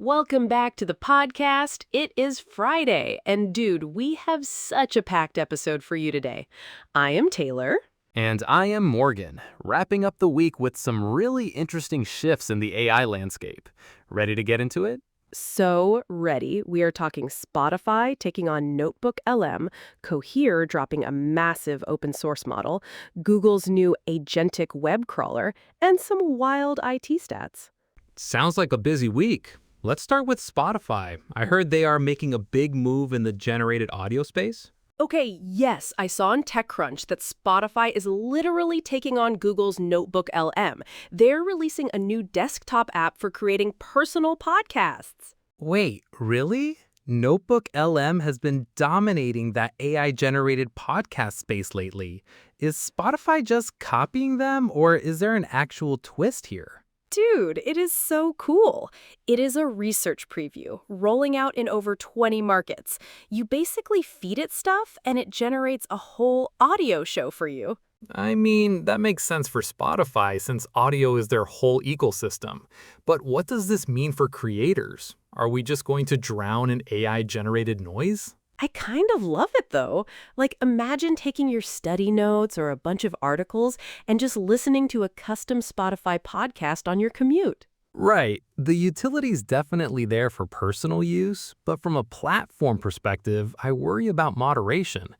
welcome back to the podcast. It is Friday, and dude, we have such a packed episode for you today. I am Taylor. And I am Morgan, wrapping up the week with some really interesting shifts in the AI landscape. Ready to get into it? So ready. We are talking Spotify taking on Notebook LM, Cohere dropping a massive open source model, Google's new agentic web crawler, and some wild IT stats. Sounds like a busy week. Let's start with Spotify. I heard they are making a big move in the generated audio space. Okay, yes, I saw on TechCrunch that Spotify is literally taking on Google's Notebook LM. They're releasing a new desktop app for creating personal podcasts. Wait, really? Notebook LM has been dominating that AI-generated podcast space lately. Is Spotify just copying them, or is there an actual twist here? Dude, it is so cool. It is a research preview, rolling out in over 20 markets. You basically feed it stuff, and it generates a whole audio show for you. I mean, that makes sense for Spotify since audio is their whole ecosystem. But what does this mean for creators? Are we just going to drown in AI-generated noise? I kind of love it, though. Like, imagine taking your study notes or a bunch of articles and just listening to a custom Spotify podcast on your commute. Right. The utility's definitely there for personal use, but from a platform perspective, I worry about moderation.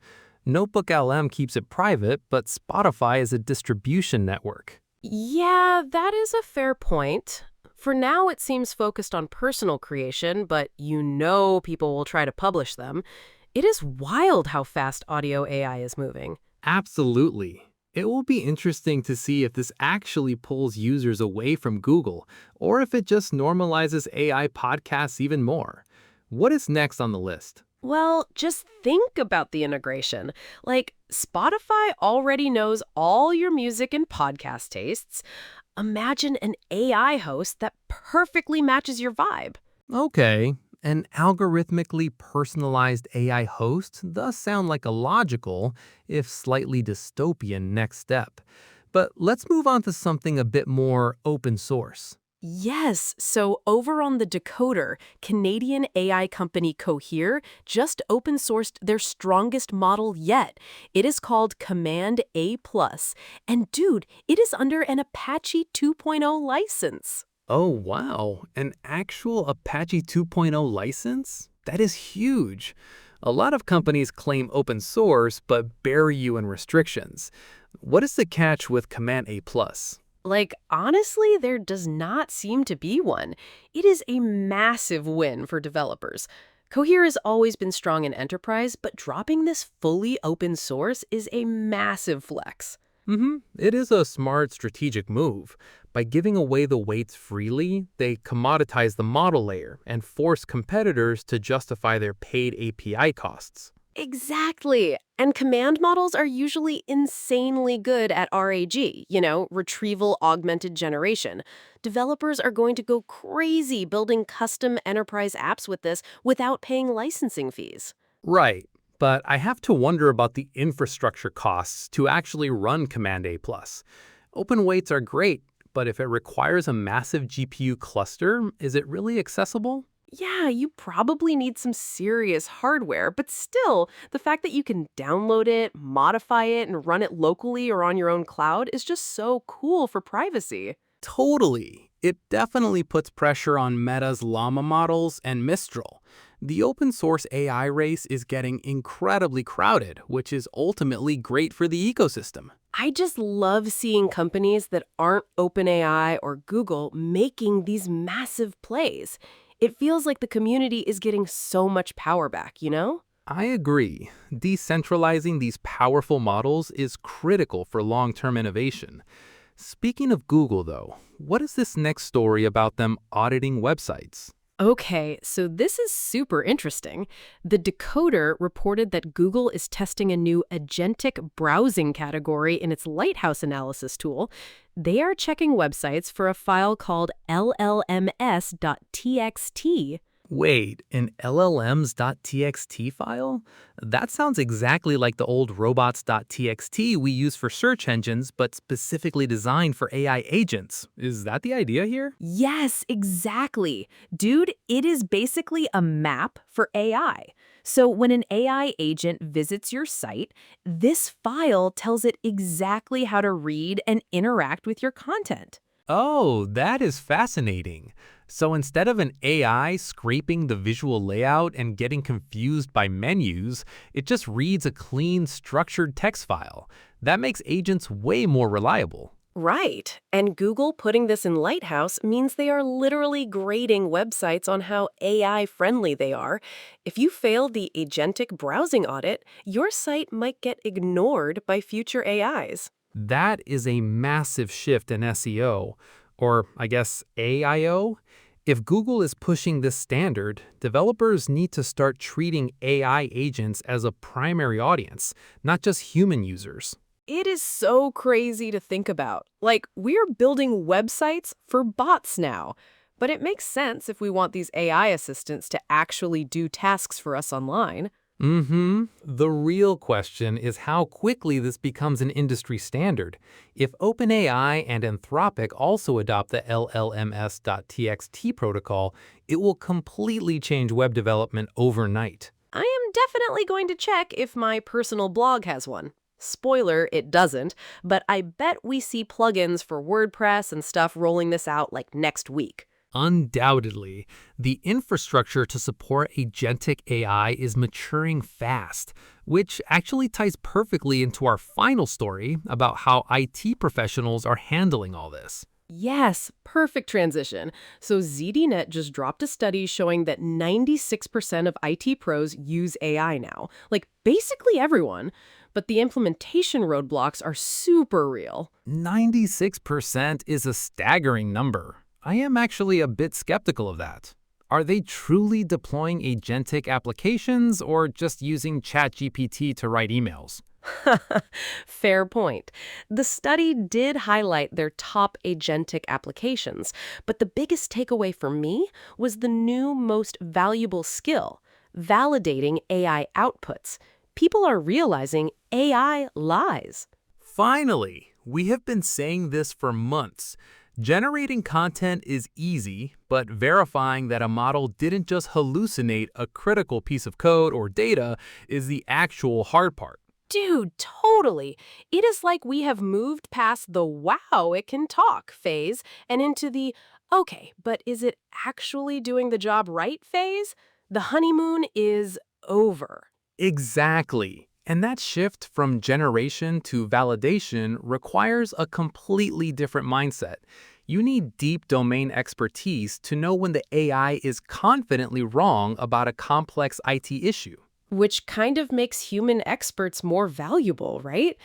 Notebook LM keeps it private, but Spotify is a distribution network. Yeah, that is a fair point. For now, it seems focused on personal creation, but people will try to publish them. It is wild how fast audio AI is moving. Absolutely. It will be interesting to see if this actually pulls users away from Google, or if it just normalizes AI podcasts even more. What is next on the list? Well, just think about the integration. Like, Spotify already knows all your music and podcast tastes. Imagine an AI host that perfectly matches your vibe. Okay, an algorithmically personalized AI host does sound like a logical, if slightly dystopian, next step. But let's move on to something a bit more open source. Yes, so over on the Decoder, Canadian AI company Cohere just open-sourced their strongest model yet. It is called Command A+, and dude, it is under an Apache 2.0 license. Oh wow, an actual Apache 2.0 license? That is huge. A lot of companies claim open source but bury you in restrictions. What is the catch with Command A+? Like, honestly, there does not seem to be one. It is a massive win for developers. Cohere has always been strong in enterprise, but dropping this fully open source is a massive flex. It is a smart strategic move. By giving away the weights freely, they commoditize the model layer and force competitors to justify their paid API costs. Exactly. And command models are usually insanely good at RAG, retrieval augmented generation. Developers are going to go crazy building custom enterprise apps with this without paying licensing fees. Right, but I have to wonder about the infrastructure costs to actually run Command A+. Open weights are great, but if it requires a massive GPU cluster, is it really accessible? Yeah, you probably need some serious hardware, but still, the fact that you can download it, modify it, and run it locally or on your own cloud is just so cool for privacy. Totally. It definitely puts pressure on Meta's Llama models and Mistral. The open source AI race is getting incredibly crowded, which is ultimately great for the ecosystem. I just love seeing companies that aren't OpenAI or Google making these massive plays. It feels like the community is getting so much power back, I agree. Decentralizing these powerful models is critical for long-term innovation. Speaking of Google, though, what is this next story about them auditing websites? Okay, so this is super interesting. The Decoder reported that Google is testing a new agentic-browsing category in its Lighthouse analysis tool. They are checking websites for a file called llms.txt. Wait, an llms.txt file? That sounds exactly like the old robots.txt we use for search engines, but specifically designed for AI agents. Is that the idea here? Yes, exactly. Dude, it is basically a map for AI. So when an AI agent visits your site, this file tells it exactly how to read and interact with your content. Oh, that is fascinating. So instead of an AI scraping the visual layout and getting confused by menus, it just reads a clean, structured text file. That makes agents way more reliable. Right. And Google putting this in Lighthouse means they are literally grading websites on how AI friendly they are. If you fail the agentic browsing audit, your site might get ignored by future AIs. That is a massive shift in SEO, or I guess AIO. If Google is pushing this standard, developers need to start treating AI agents as a primary audience, not just human users. It is so crazy to think about. Like, we're building websites for bots now. But it makes sense if we want these AI assistants to actually do tasks for us online. The real question is how quickly this becomes an industry standard. If OpenAI and Anthropic also adopt the llms.txt protocol, it will completely change web development overnight. I am definitely going to check if my personal blog has one. Spoiler, it doesn't, but I bet we see plugins for WordPress and stuff rolling this out like next week. Undoubtedly, the infrastructure to support agentic AI is maturing fast, which actually ties perfectly into our final story about how IT professionals are handling all this. Yes, perfect transition. So ZDNet just dropped a study showing that 96% of IT pros use AI now, like basically everyone. But the implementation roadblocks are super real. 96% is a staggering number. I am actually a bit skeptical of that. Are they truly deploying agentic applications or just using ChatGPT to write emails? Fair point. The study did highlight their top agentic applications, but the biggest takeaway for me was the new most valuable skill, validating AI outputs. People are realizing AI lies. Finally, we have been saying this for months. Generating content is easy, but verifying that a model didn't just hallucinate a critical piece of code or data is the actual hard part. Dude, totally. It is like we have moved past the wow, it can talk phase and into the okay, but is it actually doing the job right phase? The honeymoon is over. Exactly. And that shift from generation to validation requires a completely different mindset. You need deep domain expertise to know when the AI is confidently wrong about a complex IT issue. Which kind of makes human experts more valuable, right?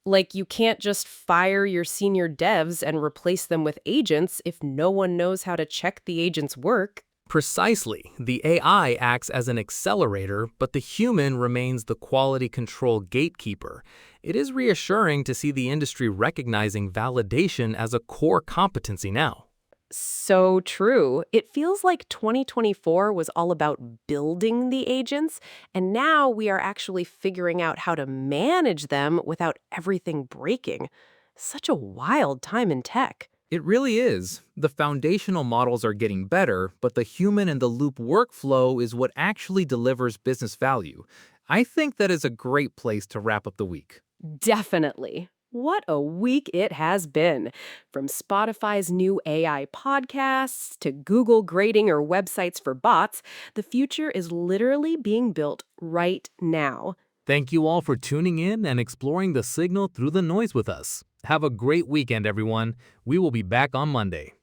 Like, you can't just fire your senior devs and replace them with agents if no one knows how to check the agent's work. Precisely. The AI acts as an accelerator, but the human remains the quality control gatekeeper. It is reassuring to see the industry recognizing validation as a core competency now. So true. It feels like 2024 was all about building the agents, and now we are actually figuring out how to manage them without everything breaking. Such a wild time in tech. It really is. The foundational models are getting better, but the human in the loop workflow is what actually delivers business value. I think that is a great place to wrap up the week. Definitely. What a week it has been. From Spotify's new AI podcasts to Google grading or websites for bots, the future is literally being built right now. Thank you all for tuning in and exploring the signal through the noise with us. Have a great weekend, everyone. We will be back on Monday.